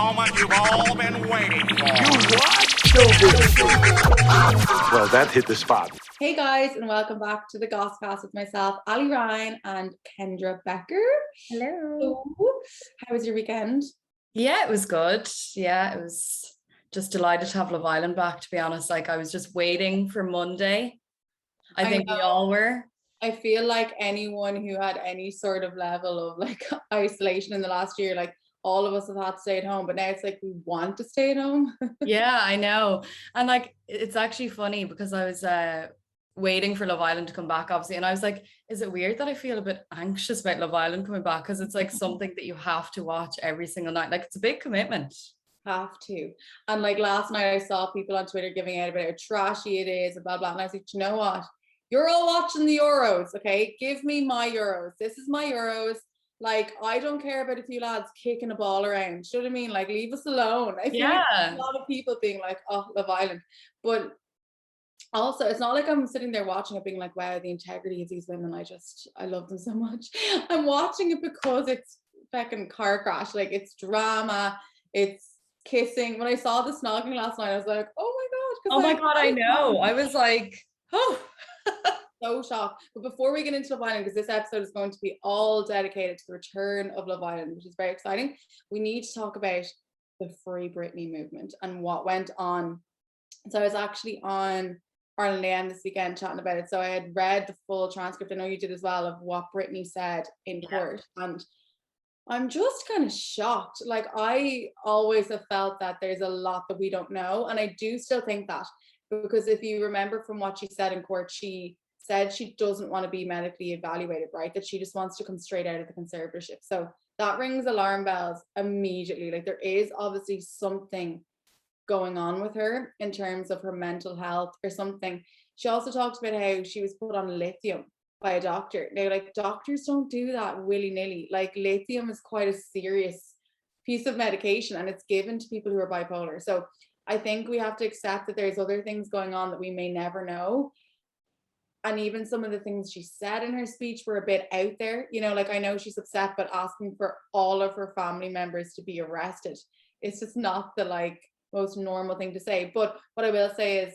moment you've all been waiting for. You what? Well, that hit the spot. Hey guys, and welcome back to the Gosscast with myself, Ali Ryan and Kendra Becker. Hello. How was your weekend? Yeah, it was good. Yeah, it was just delighted to have Love Island back, to be honest. Like, I was just waiting for Monday. I think we all were. I feel like anyone who had any sort of level of like isolation in the last year, like all of us have had to stay at home, but now it's like we want to stay at home. Yeah, I know. And like, it's actually funny because I was waiting for Love Island to come back, obviously. And I was like, is it weird that I feel a bit anxious about Love Island coming back? Because it's like something that you have to watch every single night. Like, it's a big commitment. Have to. And like last night I saw people on Twitter giving out about how trashy it is and blah, blah. And I was like, you know what? You're all watching the Euros, okay? Give me my Euros. This is my Euros. Like, I don't care about a few lads kicking a ball around. Do you know what I mean? Like, leave us alone. I feel like a lot of people being like, oh, Love Island. But also, it's not like I'm sitting there watching it being like, wow, the integrity of these women. I love them so much. I'm watching it because it's fucking car crash. Like, it's drama. It's kissing. When I saw the snogging last night, I was like, oh my God. Oh my God, I know. I was like, oh. So shocked. But before we get into Love Island, because this episode is going to be all dedicated to the return of Love Island, which is very exciting, we need to talk about the Free Britney movement and what went on. So I was actually on Ireland AM this weekend chatting about it. So I had read the full transcript, I know you did as well, of what Britney said in court. And I'm just kind of shocked. Like, I always have felt that there's a lot that we don't know. And I do still think that, because if you remember from what she said in court, she said she doesn't want to be medically evaluated, right? That she just wants to come straight out of the conservatorship. So that rings alarm bells immediately. Like, there is obviously something going on with her in terms of her mental health or something. She also talked about how she was put on lithium by a doctor. Now, like, doctors don't do that willy-nilly. Like, lithium is quite a serious piece of medication and it's given to people who are bipolar. So I think we have to accept that there's other things going on that we may never know. And even some of the things she said in her speech were a bit out there. You know, like, I know she's upset, but asking for all of her family members to be arrested, it's just not the like most normal thing to say. But what I will say is,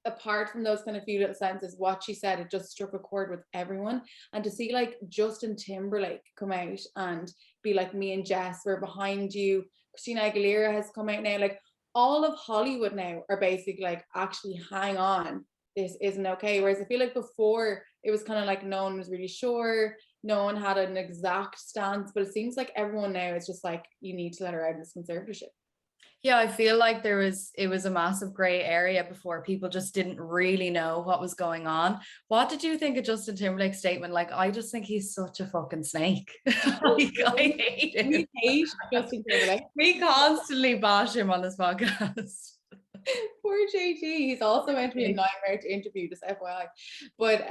apart from those kind of few little sentences, what she said, it just struck a chord with everyone. And to see like Justin Timberlake come out and be like, me and Jess, we're behind you. Christina Aguilera has come out now. Like, all of Hollywood now are basically like, actually, hang on, this isn't okay. Whereas I feel like before it was kind of like no one was really sure, no one had an exact stance, but it seems like everyone now is just like, you need to let her out of this conservatorship. Yeah, I feel like it was a massive gray area before. People just didn't really know what was going on. What did you think of Justin Timberlake's statement? Like, I just think he's such a fucking snake. Like, I hate him. We hate Justin Timberlake. We constantly bash him on this podcast. Poor JT. He's also meant to be a nightmare to interview, just FYI. But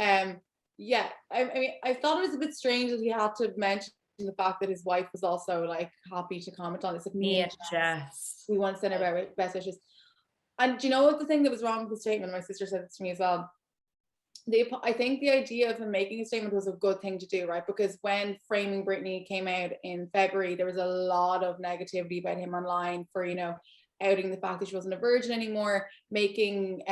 yeah, I mean, I thought it was a bit strange that he had to mention the fact that his wife was also like happy to comment on this. Like, me and Jess, we want to send her best wishes. And do you know what the thing that was wrong with the statement? My sister said this to me as well. I think the idea of him making a statement was a good thing to do, right? Because when Framing Britney came out in February, there was a lot of negativity about him online for, you know, outing the fact that she wasn't a virgin anymore, making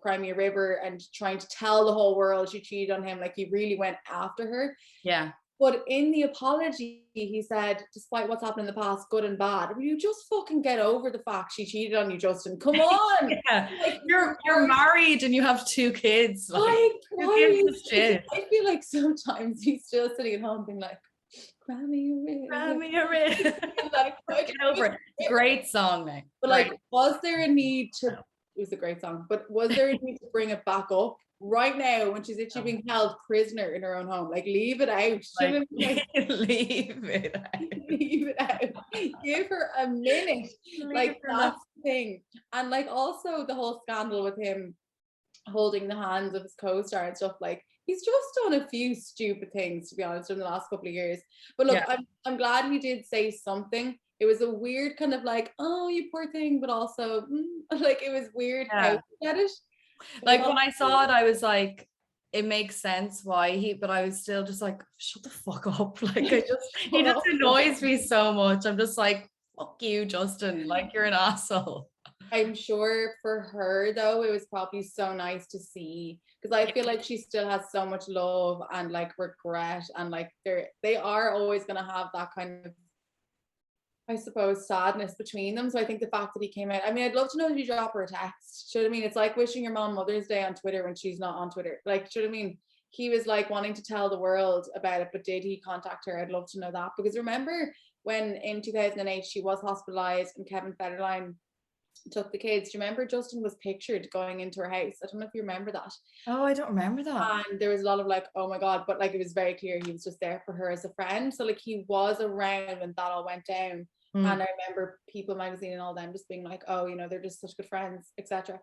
Crimea River and trying to tell the whole world she cheated on him. Like, he really went after her. Yeah. But in the apology, he said, despite what's happened in the past, good and bad, will you just fucking get over the fact she cheated on you, Justin? Come on. Yeah. Like, you're married and you have 2 kids. Like, I feel like sometimes he's still sitting at home being like, cry me a river. Cry me a river. Like, get over it. Great song, man. But like, was there a need to, it was a great song, but was there a need to bring it back up right now when she's actually being held prisoner in her own home? Like, leave it out. Like, leave it out. Leave it out. Give her a minute. Like, that's the thing. And like, also the whole scandal with him holding the hands of his co-star and stuff, like, he's just done a few stupid things, to be honest, in the last couple of years. But look, yeah. I'm glad he did say something. It was a weird kind of like, oh, you poor thing, but also like, it was weird how to get it. Like, when I saw it, I was like, it makes sense why but I was still just like, shut the fuck up. Like, he just annoys me so much. I'm just like, fuck you, Justin. Like, you're an asshole. I'm sure for her though, it was probably so nice to see, because I feel like she still has so much love and like regret, and like they are always gonna have that kind of, I suppose, sadness between them. So I think the fact that he came out, I mean, I'd love to know if you drop her a text. Do you know what I mean? It's like wishing your mom Mother's Day on Twitter when she's not on Twitter. Like, do you know what I mean? He was like wanting to tell the world about it, but did he contact her? I'd love to know that, because remember when in 2008 she was hospitalized and Kevin Federline took the kids. Do you remember Justin was pictured going into her house? I don't know if you remember that. Oh, I don't remember that. And there was a lot of like, oh my God, but like it was very clear he was just there for her as a friend. So like he was around when that all went down. And I remember People magazine and all them just being like, oh, you know, they're just such good friends, etc.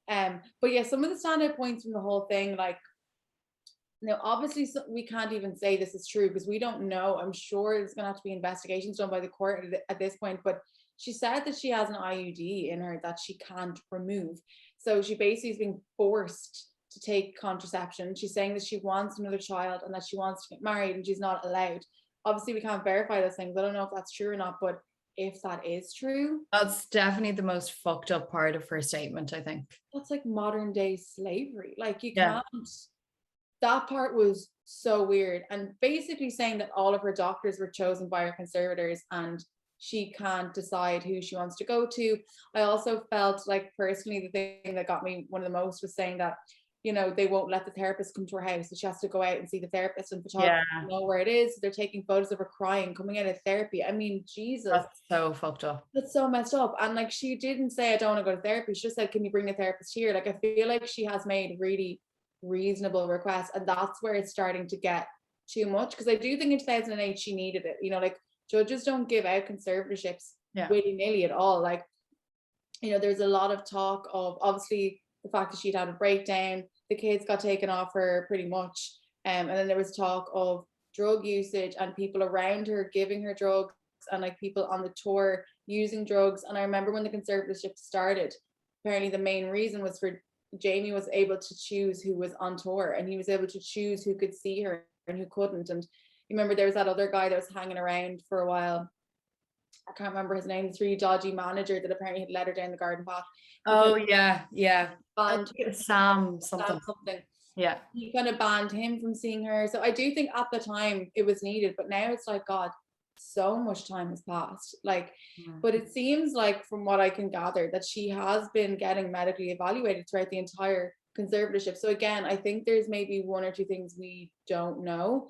But yeah, some of the standout points from the whole thing, like, now obviously we can't even say this is true because we don't know. I'm sure there's gonna have to be investigations done by the court at this point, but she said that she has an IUD in her that she can't remove. So she basically is being forced to take contraception. She's saying that she wants another child and that she wants to get married and she's not allowed. Obviously we can't verify those things. I don't know if that's true or not, but if that is true, That's definitely the most fucked up part of her statement, I think. that's like modern day slavery. Like you Yeah. can't, that part was so weird. And basically saying that all of her doctors were chosen by her conservators and she can't decide who she wants to go to. I also felt like personally the thing that got me one of the most was saying that, you know, they won't let the therapist come to her house, so she has to go out and see the therapist, and photographers know where it is. They're taking photos of her crying, coming out of therapy. I mean, Jesus. That's so fucked up. That's so messed up. And like she didn't say I don't want to go to therapy. She just said, can you bring the therapist here? Like I feel like she has made really reasonable requests, and that's where it's starting to get too much. Because I do think in 2008 she needed it. You know, like judges don't give out conservatorships willy-nilly at all. Like, you know, there's a lot of talk of obviously the fact that she'd had a breakdown, the kids got taken off her pretty much, and then there was talk of drug usage and people around her giving her drugs, and like people on the tour using drugs. And I remember when the conservatorship started, apparently the main reason was for Jamie was able to choose who was on tour, and he was able to choose who could see her and who couldn't. And you remember there was that other guy that was hanging around for a while, I can't remember his name, this really dodgy manager that apparently had let her down the garden path. Oh yeah. Banned Sam something. Yeah. He kind of banned him from seeing her. So I do think at the time it was needed, but now it's like, God, so much time has passed. Like, but it seems like from what I can gather that she has been getting medically evaluated throughout the entire conservatorship. So again, I think there's maybe one or two things we don't know.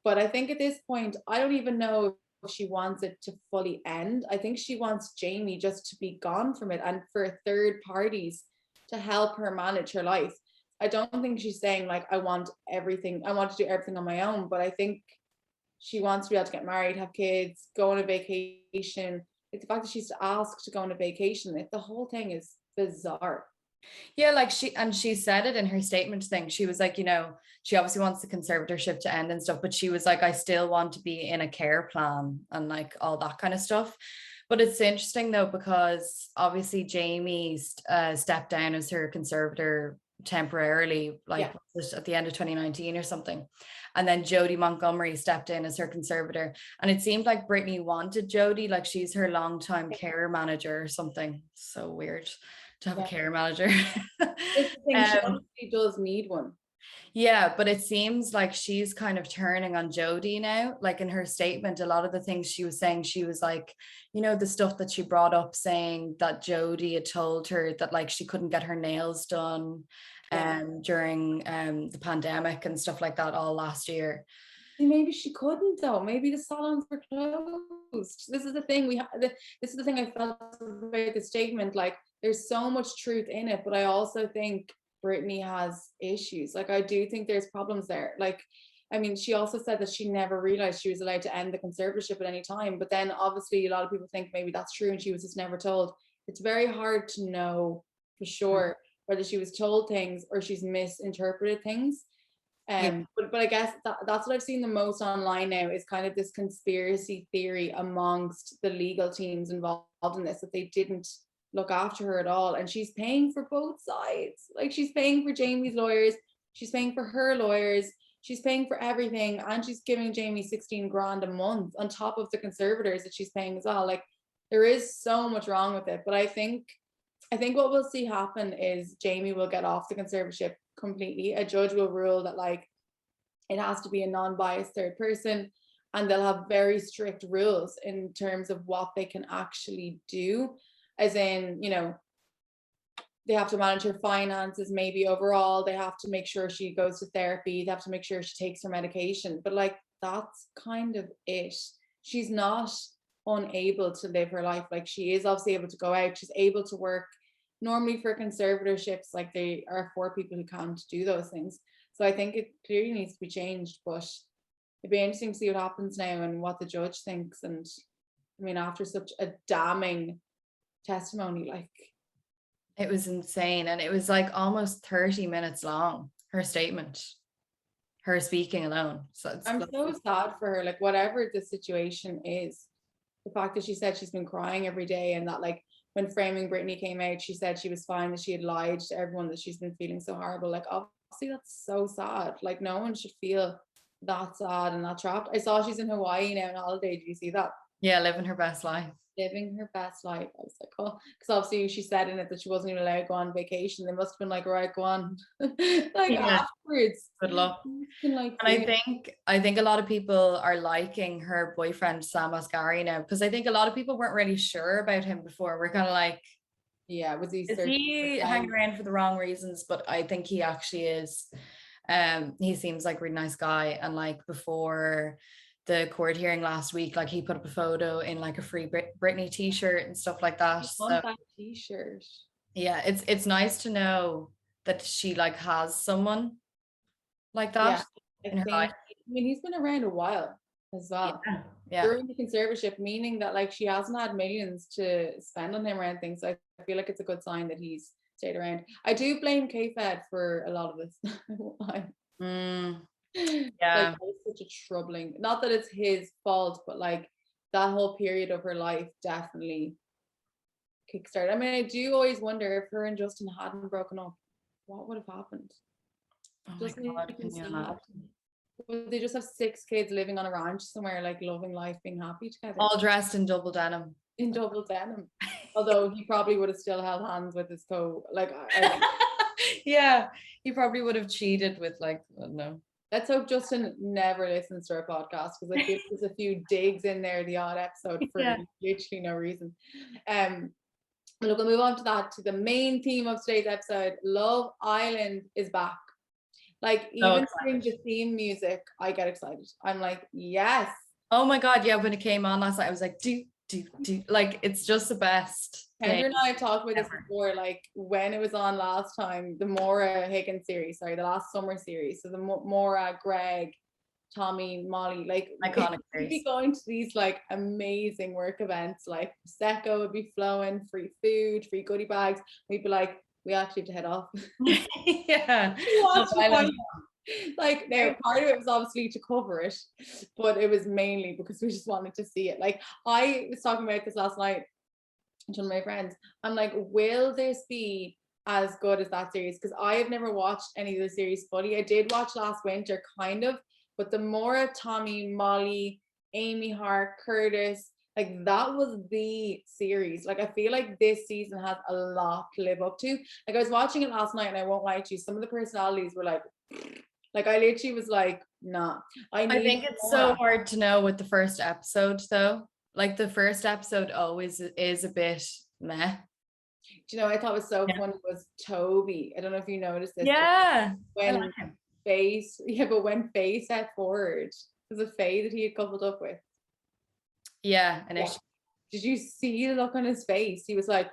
But I think at this point, I don't even know if she wants it to fully end. I think she wants Jamie just to be gone from it and for third parties to help her manage her life. I don't think she's saying like, I want everything, I want to do everything on my own, but I think she wants to be able to get married, have kids, go on a vacation. Like the fact that she's asked to go on a vacation, like the whole thing is bizarre. Yeah, like she said it in her statement thing. She was like, you know, she obviously wants the conservatorship to end and stuff, but she was like, I still want to be in a care plan and like all that kind of stuff. But it's interesting though, because obviously Jamie stepped down as her conservator temporarily, like at the end of 2019 or something. And then Jodie Montgomery stepped in as her conservator. And it seemed like Britney wanted Jodie, like she's her longtime care manager or something. So weird to have a care manager. It's the thing, she honestly does need one. Yeah, but it seems like she's kind of turning on Jodie now. Like in her statement, a lot of the things she was saying, she was like, you know, the stuff that she brought up saying that Jodie had told her that like she couldn't get her nails done during the pandemic and stuff like that all last year. Maybe she couldn't though. Maybe the salons were closed. This is the thing this is the thing I felt about the statement. Like there's so much truth in it, but I also think Britney has issues. Like I do think there's problems there. Like, I mean, she also said that she never realized she was allowed to end the conservatorship at any time. But then obviously a lot of people think maybe that's true and she was just never told. It's very hard to know for sure whether she was told things or she's misinterpreted things. But I guess that's what I've seen the most online now is kind of this conspiracy theory amongst the legal teams involved in this, that they didn't look after her at all. And she's paying for both sides. Like she's paying for Jamie's lawyers, she's paying for her lawyers, she's paying for everything, and she's giving Jamie 16 grand a month on top of the conservators that she's paying as well. Like there is so much wrong with it. But I think what we'll see happen is Jamie will get off the conservatorship completely. A judge will rule that like it has to be a non-biased third person, and they'll have very strict rules in terms of what they can actually do, as in, you know, they have to manage her finances, maybe overall they have to make sure she goes to therapy, they have to make sure she takes her medication, but like that's kind of it. She's not unable to live her life. Like she is obviously able to go out, she's able to work. Normally for conservatorships, like they are for people who can't do those things. So I think it clearly needs to be changed, but it'd be interesting to see what happens now and what the judge thinks. And I mean, after such a damning testimony, like it was insane. And it was like almost 30 minutes long, her statement, her speaking alone. So I'm so sad for her, like whatever the situation is, the fact that she said she's been crying every day, and that like when Framing Britney came out, she said she was fine, that she had lied to everyone, that she's been feeling so horrible. Like obviously that's so sad. Like no one should feel that sad and that trapped. I saw she's in Hawaii now on holiday. Did you see that? Yeah, living her best life. Living her best life. I was like, oh, because obviously she said in it that she wasn't even allowed to go on vacation. They must have been like, right, go on. Like Yeah. afterwards. Good luck. Like, and I think a lot of people are liking her boyfriend Sam Asghari now, because I think a lot of people weren't really sure about him before. We're kind of like, yeah, was he is he hanging around for the wrong reasons? But I think he actually is. He seems like a really nice guy, and like before the court hearing last week, like he put up a photo in like a free Britney t-shirt and stuff like that. I want that t-shirt. Yeah, it's nice to know that she like has someone like that in her life. I mean, he's been around a while as well. Yeah. During the conservatorship, meaning that like she hasn't had millions to spend on him or anything. So I feel like it's a good sign that he's stayed around. I do blame K-Fed for a lot of this. Yeah. Like it's such a troubling, not that it's his fault, but like that whole period of her life definitely kickstarted. I mean, I do always wonder if her and Justin hadn't broken up, what would have happened? Oh my God, can you imagine? Would they just have 6 kids living on a ranch somewhere, like loving life, being happy together? All dressed in double denim. In double denim. Although he probably would have still held hands with his like yeah, he probably would have cheated with like, I don't know. Let's hope Justin never listens to our podcast, because I feel there's a few digs in there the odd episode for literally no reason. But look, we'll move on to the main theme of today's episode. Love Island is back. Like even hearing the theme music, I get excited. I'm like, yes. Oh my God, yeah, when it came on last night, I was like, do. Like it's just the best. Kendra and I have talked about this before, like when it was on last time, the Maura Higgins series, the last summer series. So the Maura, Greg, Tommy, Molly, like iconic we'd be going to these like amazing work events, like Prosecco would be flowing, free food, free goodie bags. We'd be like, we actually have to head off. Yeah. Like now part of it was obviously to cover it, but it was mainly because we just wanted to see it. Like I was talking about this last night to one of my friends. I'm like, will this be as good as that series? Because I have never watched any of the series fully. I did watch last winter kind of, but the Maura, Tommy, Molly, Amy Hart, Curtis, like that was the series. Like I feel like this season has a lot to live up to. Like I was watching it last night and I won't lie to you, some of the personalities were like I literally was like, nah. I think it's so hard to know with the first episode though. Like the first episode always is a bit meh. Do you know what I thought was so funny was Toby. I don't know if you noticed this. Yeah. When Faye stepped forward, was it Faye that he had coupled up with? Yeah. Did you see the look on his face? He was like,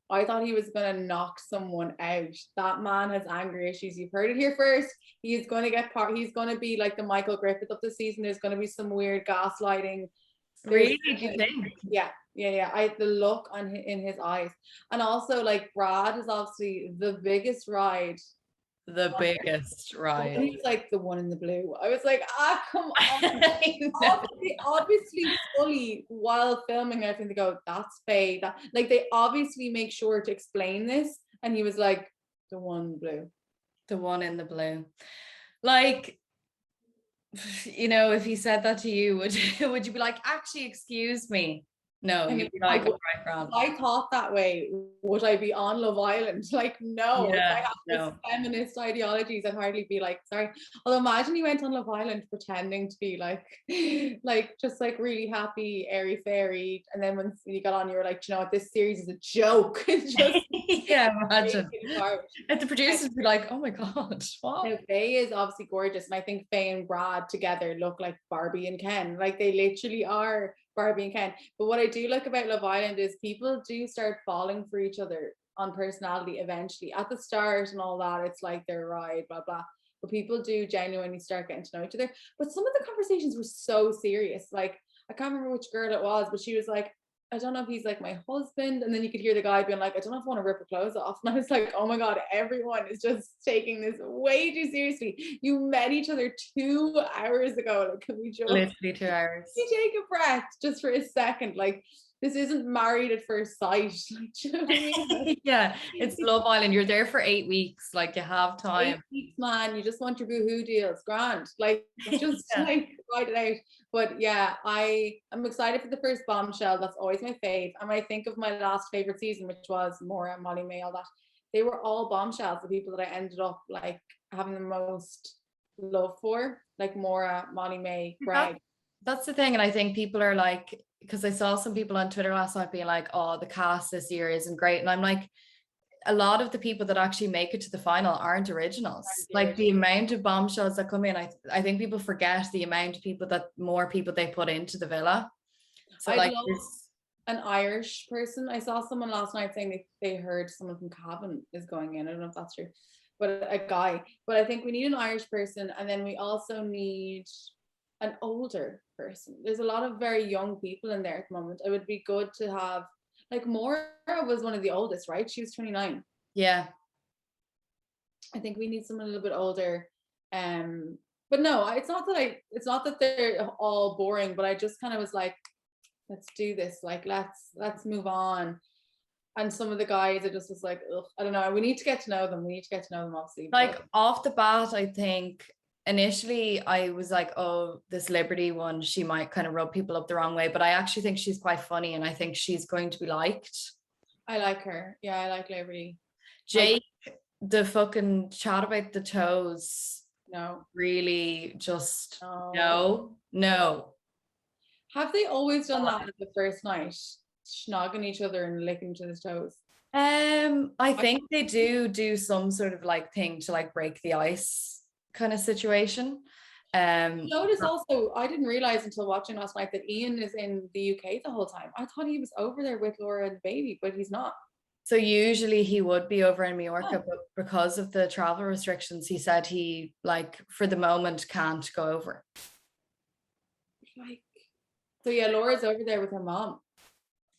I thought he was going to knock someone out. That man has anger issues. You've heard it here first. He's going to get he's going to be like the Michael Griffith of the season. There's going to be some weird gaslighting. Really? Do you think? Yeah. The look in his eyes. And also like Brad is obviously the biggest ride. He was like the one in the blue. I was like, come on. obviously fully while filming everything, they go, that's Faye. That like they obviously make sure to explain this. And he was like, the one in the blue. The one in the blue. Like, you know, if he said that to you, would you be like, actually, excuse me? No, I you'd mean, be like, all right, if Grant. I thought that way, would I be on Love Island? Like, no. If I Yeah, had this no. feminist ideologies, I'd hardly be like, sorry. Although imagine you went on Love Island pretending to be like, just like really happy, airy fairy, and then when you got on, you were like, you know what, this series is a joke. It's just Yeah, imagine. breaking apart. And the producers be like, oh my God, what? Now, Faye is obviously gorgeous, and I think Faye and Brad together look like Barbie and Ken. Like they literally are Barbie and Ken. But what I do like about Love Island is people do start falling for each other on personality eventually. At the start and all that, it's like their ride, blah blah. But people do genuinely start getting to know each other. But some of the conversations were so serious. Like I can't remember which girl it was, but she was like, I don't know if he's like my husband. And then you could hear the guy being like, I don't know if I want to rip her clothes off. And I was like, oh my God, everyone is just taking this way too seriously. You met each other 2 hours ago. Like, can we just Literally 2 hours. take a breath just for a second? Like, this isn't Married at First Sight. Like, do you know what I mean? Like, Yeah, it's Love Island. You're there for 8 weeks. Like you have time. 8 weeks, man. You just want your boohoo deals. Grand. Like, just Yeah. like write it out. But yeah, I'm excited for the first bombshell. That's always my fave. And when I think of my last favorite season, which was Maura, Molly May, all that, they were all bombshells, the people that I ended up like having the most love for, like Maura, Molly May, Greg. That's the thing. And I think people are like, because I saw some people on Twitter last night being like, oh, the cast this year isn't great. And I'm like, a lot of the people that actually make it to the final aren't originals. Like the amount of bombshells that come in, I think people forget the amount of people more people they put into the villa. So I like love an Irish person. I saw someone last night saying they heard someone from Cavan is going in. I don't know if that's true, but a guy. But I think we need an Irish person, and then we also need an older person. There's a lot of very young people in there at the moment. It would be good to have, like, Maura was one of the oldest, right? She was 29. Yeah. I think we need someone a little bit older. But no, it's not that they're all boring, but I just kind of was like, let's do this. Like, let's move on. And some of the guys, I just was like, ugh, I don't know. We need to get to know them. Obviously. Like off the bat, I think initially I was like, oh, this Liberty one, she might kind of rub people up the wrong way, but I actually think she's quite funny and I think she's going to be liked. I like her. Yeah, I like Liberty. Jake, the fucking chat about the toes. No. Really just No. no. Have they always done that at the first night? Snogging each other and licking each other's toes? I think they do some sort of like thing to like break the ice kind of situation. Notice also, I didn't realize until watching last night that Ian is in the UK the whole time. I thought he was over there with Laura and the baby, but he's not. So usually he would be over in Mallorca, but because of the travel restrictions, he said he, like, for the moment can't go over. Like, so yeah, Laura's over there with her mom.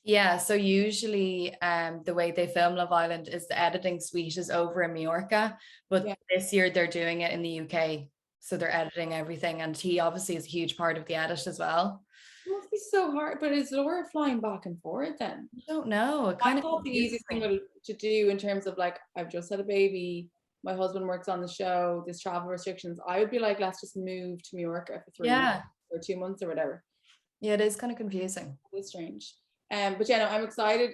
Yeah, so usually the way they film Love Island is the editing suite is over in Mallorca, but this year they're doing it in the UK. So they're editing everything, and he obviously is a huge part of the edit as well. It must be so hard, but is Laura flying back and forth then? I don't know. I thought the easiest thing to do in terms of like, I've just had a baby, my husband works on the show, there's travel restrictions. I would be like, let's just move to Mallorca for 3 months or 2 months or whatever. Yeah, it is kind of confusing. It's strange. But yeah, no, I'm excited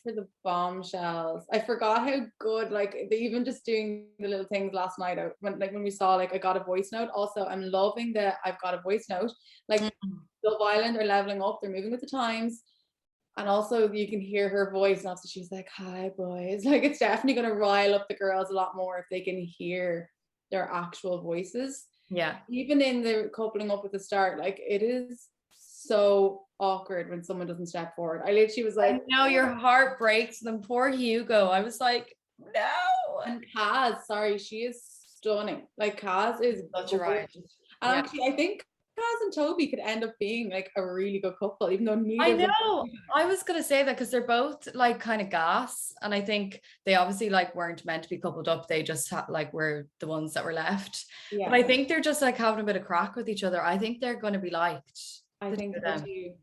for the bombshells. I forgot how good, like, they even just doing the little things last night when we saw, like, I got a voice note. Also, I'm loving that I've got a voice note. Like, Love Island are leveling up, they're moving with the times, and also you can hear her voice, and also she's like, hi boys. Like, it's definitely going to rile up the girls a lot more if they can hear their actual voices. Yeah, even in the coupling up at the start, like, it is so awkward when someone doesn't step forward. I literally was like, no, your heart breaks. Then poor Hugo, I was like, no. And Kaz, sorry, she is stunning. Like, Kaz is such a right. And actually, I think Kaz and Toby could end up being like a really good couple, even though neither. I know. I was gonna say that because they're both like kind of gas, and I think they obviously like weren't meant to be coupled up. They just like were the ones that were left. Yeah. But I think they're just like having a bit of crack with each other. I think they're going to be liked. I think so too.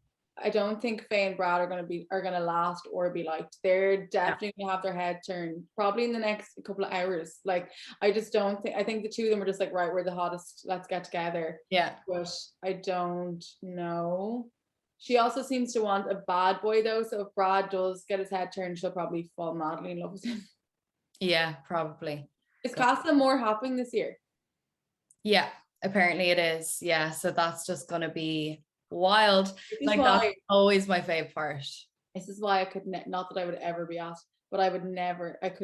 I don't think Faye and Brad are gonna last or be liked. They're definitely gonna have their head turned probably in the next couple of hours. Like, I just don't think. I think the two of them are just like, right, we're the hottest, let's get together. Yeah. But I don't know. She also seems to want a bad boy though, so if Brad does get his head turned, she'll probably fall madly in love with him. Yeah, probably. Is Casa more happening this year? Yeah, apparently it is. Yeah, so that's just gonna be wild. Like that's always my fave part. This is why I could not that I would ever be asked, but I could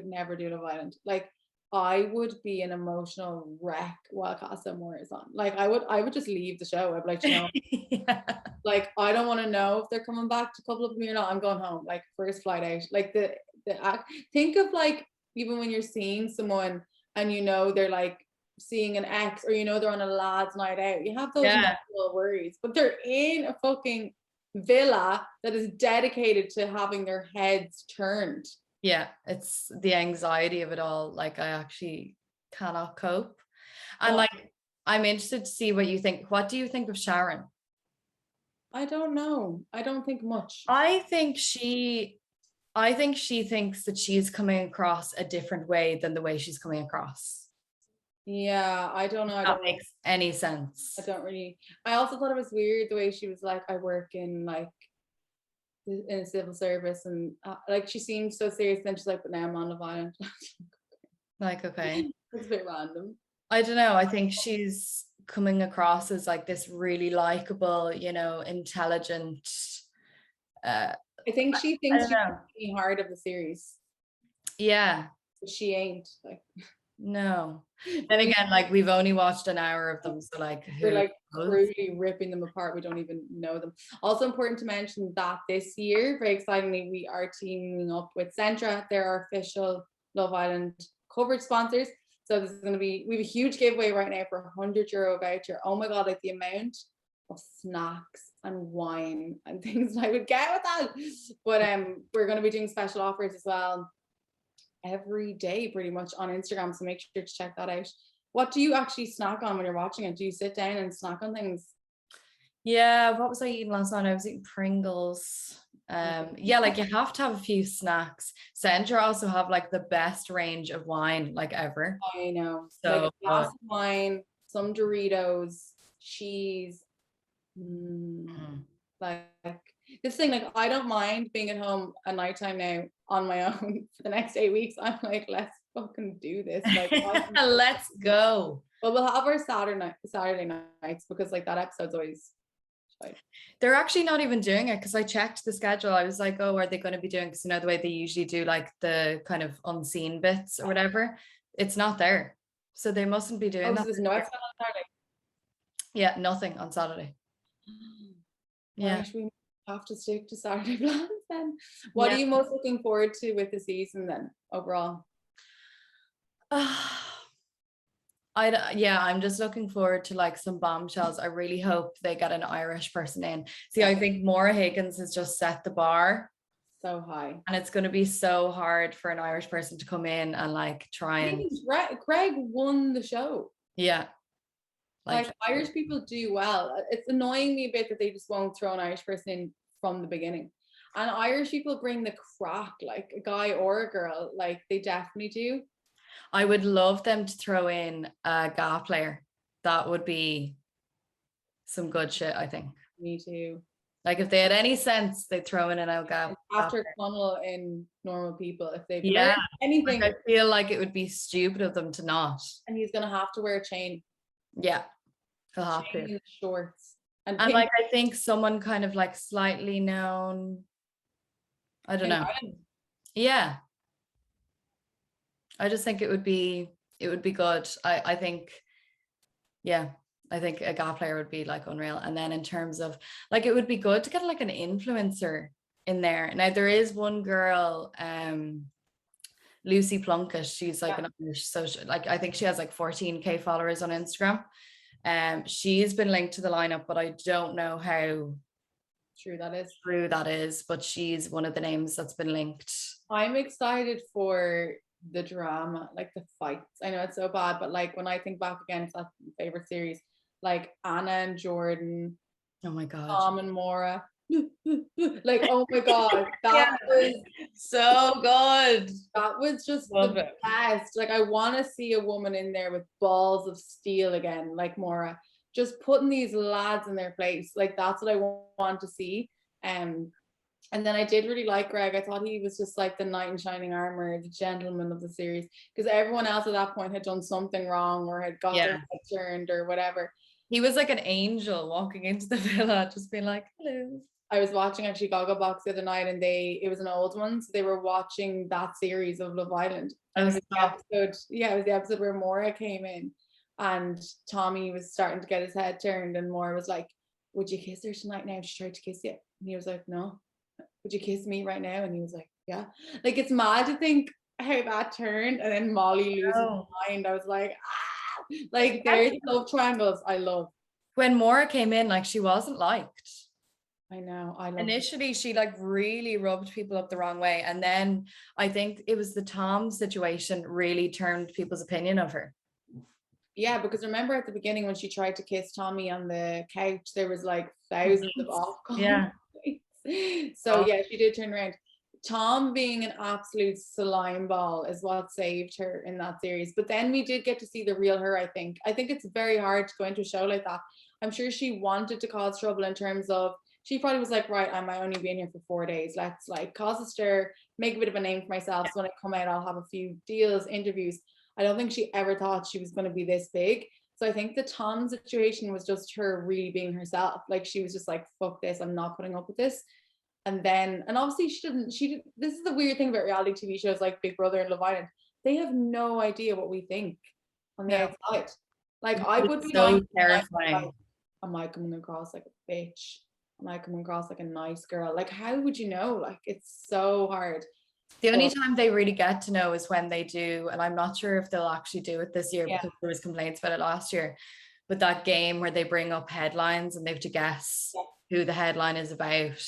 never do Love Island. Like I would be an emotional wreck while Casa Amor is on. Like I would just leave the show. I'd be like, you know, Yeah. like I don't want to know if they're coming back to couple up me or not. I'm going home. Like first flight out. Like the act. Think of like even when you're seeing someone and you know they're like seeing an ex or you know they're on a lad's night out. You have those emotional worries, but they're in a fucking villa that is dedicated to having their heads turned. Yeah, it's the anxiety of it all. Like I actually cannot cope. And like I'm interested to see what you think. What do you think of Sharon? I don't know. I don't think much. I think she thinks that she's coming across a different way than the way she's coming across. Yeah, I don't know. That makes any sense. I don't really. I also thought it was weird the way she was like, I work in like in a civil service, and like she seemed so serious. Then she's like, but now I'm on Love Island. Like, okay, it's a bit random. I don't know. I think she's coming across as like this really likable, you know, intelligent. I think she thinks she's the heart of the series. Yeah, but she ain't. Like, no. Then again, like we've only watched an hour of them, so like we're like really ripping them apart. We don't even know them. Also important to mention that this year, very excitingly, we are teaming up with Centra. They're our official Love Island coverage sponsors. So this is going to be, we have a huge giveaway right now for €100 voucher. Oh my God, like the amount of snacks and wine and things I would get with that. But we're going to be doing special offers as well every day pretty much on Instagram, so make sure to check that out. What do you actually snack on when you're watching it? Do you sit down and snack on things? Yeah, what was I eating last night? I was eating Pringles. Yeah, like you have to have a few snacks. Centra also have like the best range of wine like ever. I know. So like a glass of wine, some Doritos, cheese. Like this thing, like I don't mind being at home at nighttime now on my own for the next 8 weeks. I'm like, let's fucking do this. Like let's go. But we'll have our Saturday nights because like that episode's always they're actually not even doing it because I checked the schedule. I was like, oh, are they going to be doing, because you know the way they usually do like the kind of unseen bits or whatever, it's not there, so they mustn't be doing that. So there's no episode on Saturday? Yeah, nothing on Saturday. Yeah, we have to stick to Saturday plans then. What are you most looking forward to with the season then overall? I'm just looking forward to like some bombshells. I really hope they get an Irish person in. See, I think Maura Higgins has just set the bar so high, and it's going to be so hard for an Irish person to come in and like try and. Greg won the show. Yeah, like Irish people do well. It's annoying me a bit that they just won't throw an Irish person in from the beginning. And Irish people bring the crack, like a guy or a girl, like they definitely do. I would love them to throw in a GA player. That would be some good shit, I think. Me too. Like if they had any sense, they'd throw in an GA. After funnel in normal people, if they anything. Like I feel like it would be stupid of them to not. And he's gonna have to wear a chain. Yeah, he'll have to. And shorts. And like I think someone kind of like slightly known. I don't know. Yeah. I just think it would be good. I think I think a GA player would be like unreal. And then in terms of like, it would be good to get like an influencer in there. Now there is one girl, Lucy Plunkett. She's like an Irish social, like I think she has like 14k followers on Instagram. She's been linked to the lineup, but I don't know how true that is, but she's one of the names that's been linked. I'm excited for the drama, like the fights. I know it's so bad, but like when I think back again, it's that favorite series, like Anna and Jordan, oh my God, Tom and Maura, like oh my God, that was so good. That was just the best. Like I want to see a woman in there with balls of steel again, like Maura, just putting these lads in their place. Like that's what I want to see. And then I did really like Greg. I thought he was just like the knight in shining armor, the gentleman of the series, because everyone else at that point had done something wrong or had got their head turned or whatever. He was like an angel walking into the villa, just being like, hello. I was watching actually Gogglebox the other night, and it was an old one, so they were watching that series of Love Island. And it was the episode where Maura came in and Tommy was starting to get his head turned, and Maura was like, would you kiss her tonight now? She tried to kiss you. And he was like, no. Would you kiss me right now? And he was like, yeah. Like, it's mad to think how that turned, and then Molly loses her mind. I was like, like, there's love triangles I love. When Maura came in, like, she wasn't liked. I know. Initially, she like really rubbed people up the wrong way, and then I think it was the Tom situation really turned people's opinion of her. Yeah, because remember at the beginning when she tried to kiss Tommy on the couch, there was like thousands of off comments. Yeah. So yeah, she did turn around. Tom being an absolute slime ball is what saved her in that series. But then we did get to see the real her, I think. I think it's very hard to go into a show like that. I'm sure she wanted to cause trouble in terms of, she probably was like, right, I might only be in here for 4 days. Let's like cause a stir, make a bit of a name for myself. So when I come out, I'll have a few deals, interviews. I don't think she ever thought she was going to be this big. So I think the Tom situation was just her really being herself. Like she was just like, fuck this, I'm not putting up with this. And then, and obviously she didn't, this is the weird thing about reality TV shows like Big Brother and Love Island. They have no idea what we think on the outside. Like I would be so terrifying. Like, am I coming across like a bitch? Am I coming across like a nice girl? Like, how would you know? Like, it's so hard. The only time they really get to know is when they do, and I'm not sure if they'll actually do it this year because there was complaints about it last year, but that game where they bring up headlines and they have to guess who the headline is about.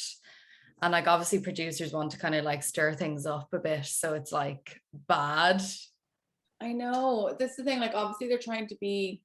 And like, obviously producers want to kind of like stir things up a bit. So it's like bad. I know. This is the thing, like, obviously they're trying to be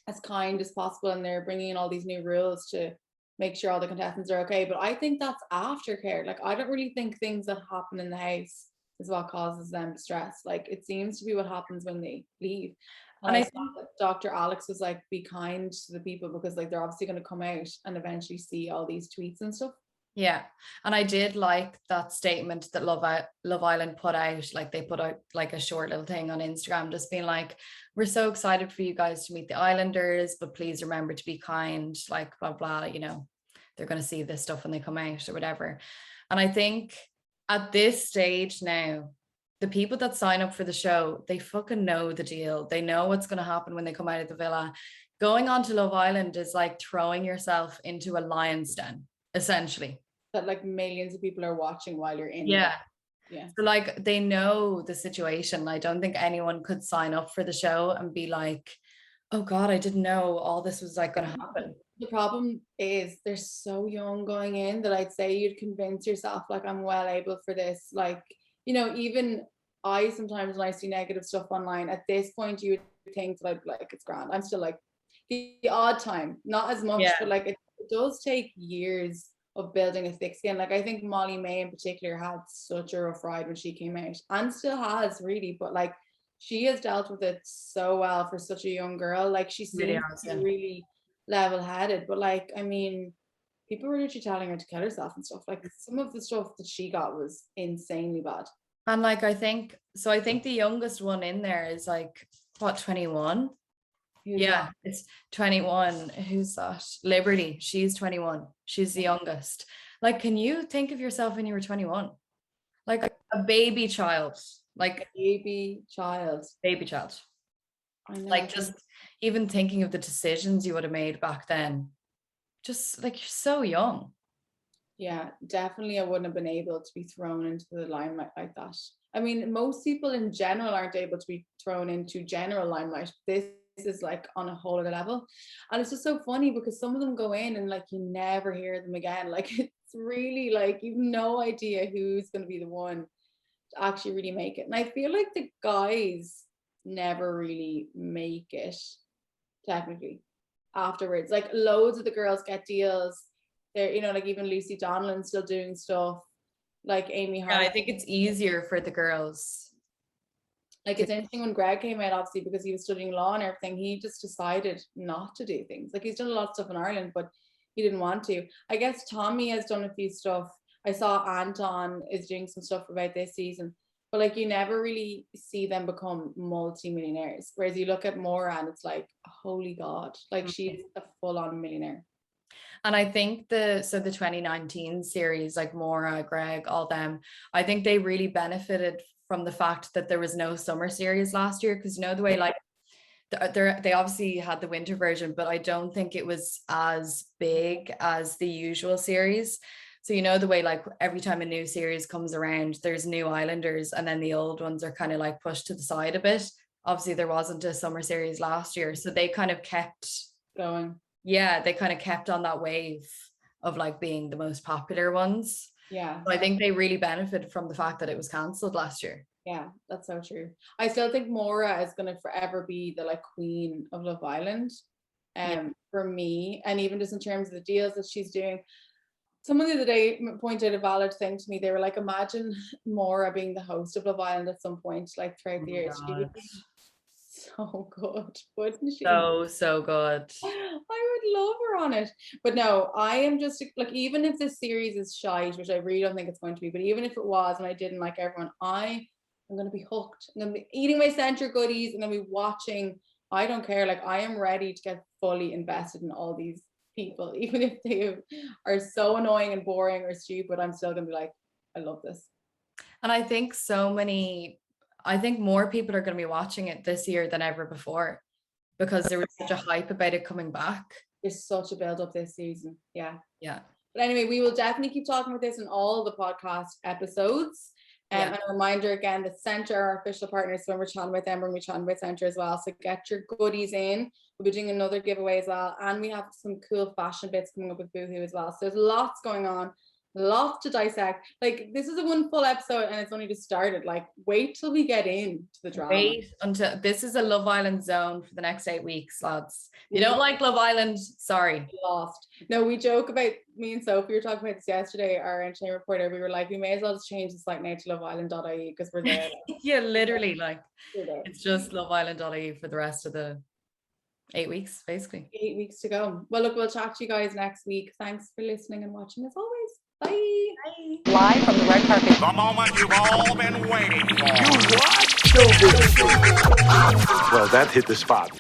as kind as possible and they're bringing in all these new rules to make sure all the contestants are okay. But I think that's aftercare. Like, I don't really think things that happen in the house is what causes them stress. Like, it seems to be what happens when they leave. And I think that Dr. Alex was like, be kind to the people because like they're obviously going to come out and eventually see all these tweets and stuff. Yeah. And I did like that statement that Love Island put out. Like they put out like a short little thing on Instagram just being like, we're so excited for you guys to meet the Islanders, but please remember to be kind, like blah, blah, you know, they're going to see this stuff when they come out or whatever. And I think at this stage now, the people that sign up for the show, they fucking know the deal. They know what's going to happen when they come out of the villa. Going on to Love Island is like throwing yourself into a lion's den, essentially. That like millions of people are watching while you're in. Yeah. Yeah. So like they know the situation. I don't think anyone could sign up for the show and be like, oh God, I didn't know all this was like going to happen. The problem is they're so young going in that I'd say you'd convince yourself like I'm well able for this. Like, you know, even I sometimes when I see negative stuff online at this point, you would think that I'd be like, it's grand. I'm still like the odd time, not as much, but like it does take years of building a thick skin. Like I think Molly May in particular had such a rough ride when she came out and still has really, but like she has dealt with it so well for such a young girl. Like she seems really level-headed, but like I mean people were literally telling her to kill herself and stuff. Like some of the stuff that she got was insanely bad. And like I think the youngest one in there is like what, 21? Yeah, it's 21. Who's that? Liberty. She's 21. She's the youngest. Like, can you think of yourself when you were 21? Like a baby child. Like baby child. I know. Like just even thinking of the decisions you would have made back then. Just like you're so young. Yeah, definitely I wouldn't have been able to be thrown into the limelight like that. I mean, most people in general aren't able to be thrown into general limelight. This is like on a whole other level, and it's just so funny because some of them go in and like you never hear them again. Like it's really like you've no idea who's going to be the one to actually really make it. And I feel like the guys never really make it technically afterwards. Like loads of the girls get deals. They're, you know, like even Lucy Donlan's still doing stuff, like Amy Hart. Yeah, I think it's easier for the girls. Like it's interesting when Greg came out, obviously, because he was studying law and everything, he just decided not to do things. Like he's done a lot of stuff in Ireland, but he didn't want to. I guess Tommy has done a few stuff. I saw Anton is doing some stuff about this season, but like you never really see them become multi-millionaires. Whereas you look at Maura and it's like, holy God, like she's a full-on millionaire. And I think the 2019 series, like Maura, Greg, all them, I think they really benefited from the fact that there was no summer series last year, because you know the way like they obviously had the winter version, but I don't think it was as big as the usual series. So you know the way like every time a new series comes around, there's new Islanders and then the old ones are kind of like pushed to the side a bit. Obviously there wasn't a summer series last year, so they kind of kept going. Yeah, they kind of kept on that wave of like being the most popular ones. Yeah. So I think they really benefited from the fact that it was cancelled last year. Yeah, that's so true. I still think Maura is going to forever be the like queen of Love Island for me. And even just in terms of the deals that she's doing. Someone the other day pointed out a valid thing to me. They were like, imagine Maura being the host of Love Island at some point, like throughout the years. She would be so good, wouldn't she? So good. I would love her on it. But no, I am just like, even if this series is shite, which I really don't think it's going to be, but even if it was and I didn't like everyone, I'm going to be hooked. I'm going to be eating my Centra goodies and then be watching. I don't care. Like I am ready to get fully invested in all these people, even if they are so annoying and boring or stupid. I'm still going to be like, I love this. And I think more people are going to be watching it this year than ever before, because there was such a hype about it coming back. There's such a build up this season. Yeah. But anyway, we will definitely keep talking about this in all the podcast episodes. And a reminder again that Centra are our official partners. So when we're chatting about them, we're going to be chatting about Centra as well. So get your goodies in. We'll be doing another giveaway as well. And we have some cool fashion bits coming up with Boohoo as well. So there's lots going on. Lots to dissect. Like this is a one full episode and it's only just started. Like wait till we get into the drama. Wait until this is a Love Island zone for the next 8 weeks, lads. If you don't like Love Island, sorry. Lost. No, we joke about, me and Sophie were talking about this yesterday, our entertainment reporter. We were like, we may as well just change the site now to loveisland.ie because we're there. Yeah, literally, like it's just loveisland.ie for the rest of the 8 weeks, basically. 8 weeks to go. Well, look, we'll chat to you guys next week. Thanks for listening and watching as always. Bye. Bye. Live from the red carpet. The moment you've all been waiting for. You what? Well, that hit the spot.